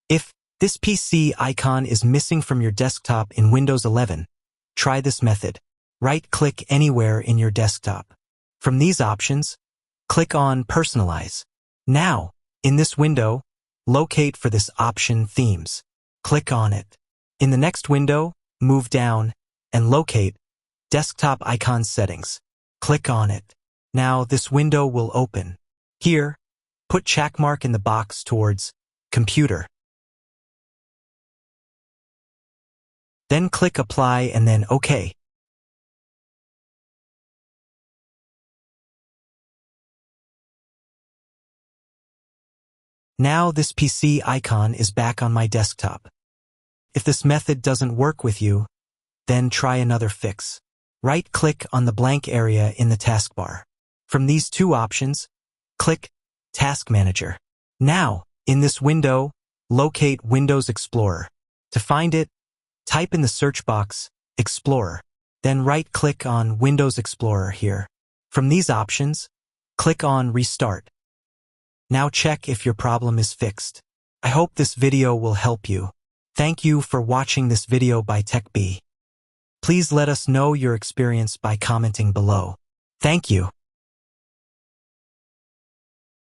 If this PC icon is missing from your desktop in Windows 11, try this method. Right-click anywhere in your desktop. From these options, click on Personalize. Now, in this window, locate for this option Themes. Click on it. In the next window, move down and locate Desktop Icon Settings. Click on it. Now this window will open. Here, put checkmark in the box towards Computer. Then click Apply and then OK. Now this PC icon is back on my desktop. If this method doesn't work with you, then try another fix. Right-click on the blank area in the taskbar. From these two options, click Task Manager. Now, in this window, locate Windows Explorer. To find it, type in the search box, Explorer. Then right-click on Windows Explorer here. From these options, click on Restart. Now check if your problem is fixed. I hope this video will help you. Thank you for watching this video by TechBee. Please let us know your experience by commenting below. Thank you.